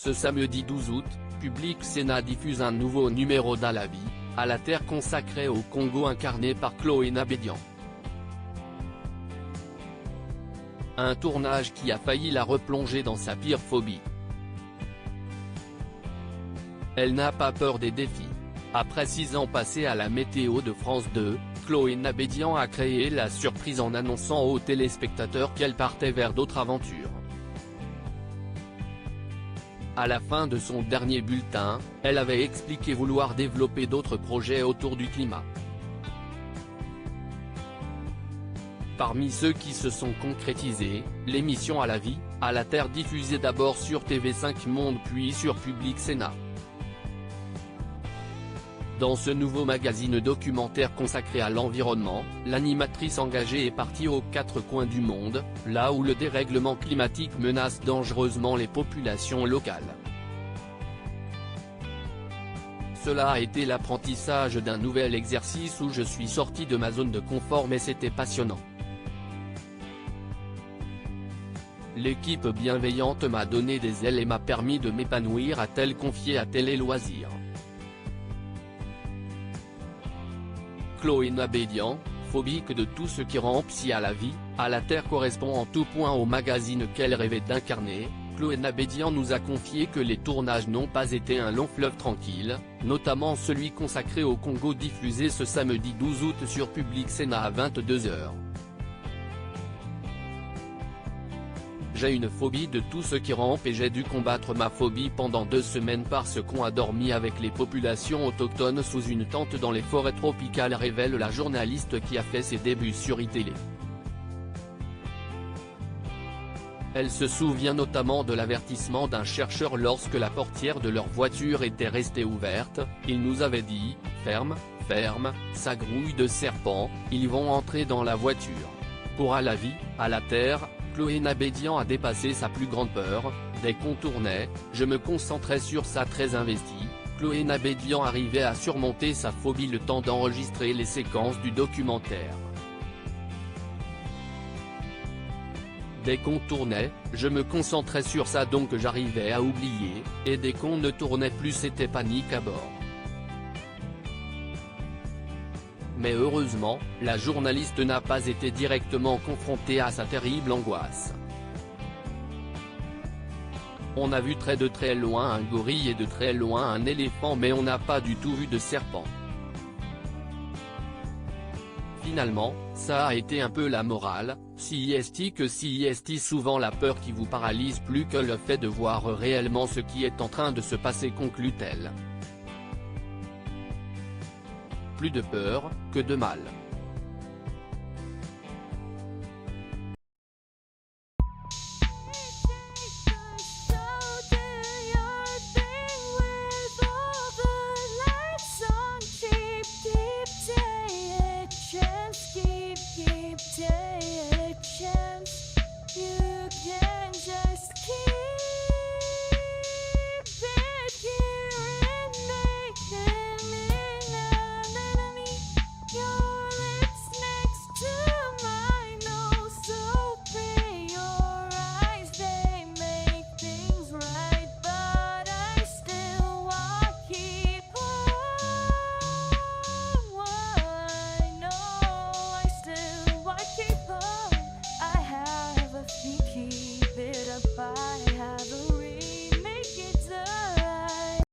Ce samedi 12 août, Public Sénat diffuse un nouveau numéro d'À la vie, à la terre consacré au Congo incarné par Chloé Nabédian. Un tournage qui a failli la replonger dans sa pire phobie. Elle n'a pas peur des défis. Après 6 ans passés à la météo de France 2, Chloé Nabédian a créé la surprise en annonçant aux téléspectateurs qu'elle partait vers d'autres aventures. À la fin de son dernier bulletin, elle avait expliqué vouloir développer d'autres projets autour du climat. Parmi ceux qui se sont concrétisés, l'émission À la vie, à la terre diffusée d'abord sur TV5 Monde puis sur Public Sénat. Dans ce nouveau magazine documentaire consacré à l'environnement, l'animatrice engagée est partie aux 4 coins du monde, là où le dérèglement climatique menace dangereusement les populations locales. Cela a été l'apprentissage d'un nouvel exercice où je suis sorti de ma zone de confort mais c'était passionnant. L'équipe bienveillante m'a donné des ailes et m'a permis de m'épanouir, a-t-elle confié à Télé Loisirs. Chloé Nabédian, phobique de tout ce qui rampe si À la vie, à la terre correspond en tout point au magazine qu'elle rêvait d'incarner, Chloé Nabédian nous a confié que les tournages n'ont pas été un long fleuve tranquille, notamment celui consacré au Congo diffusé ce samedi 12 août sur Public Sénat à 22 h. J'ai une phobie de tout ce qui rampe et j'ai dû combattre ma phobie pendant 2 semaines parce qu'on a dormi avec les populations autochtones sous une tente dans les forêts tropicales, révèle la journaliste qui a fait ses débuts sur iTélé. Elle se souvient notamment de l'avertissement d'un chercheur lorsque la portière de leur voiture était restée ouverte, il nous avait dit « Ferme, ferme, ça grouille de serpents, ils vont entrer dans la voiture ». Pour À la vie, à la terre, Chloé Nabédian a dépassé sa plus grande peur, dès qu'on tournait, je me concentrais sur ça très investi. Chloé Nabédian arrivait à surmonter sa phobie le temps d'enregistrer les séquences du documentaire. Dès qu'on tournait, je me concentrais sur ça donc j'arrivais à oublier, et dès qu'on ne tournait plus c'était panique à bord. Mais heureusement, la journaliste n'a pas été directement confrontée à sa terrible angoisse. On a vu de très loin un gorille et de très loin un éléphant mais on n'a pas du tout vu de serpent. Finalement, ça a été un peu la morale, CIST que CIST souvent la peur qui vous paralyse plus que le fait de voir réellement ce qui est en train de se passer, conclut-elle. Plus de peur, que de mal.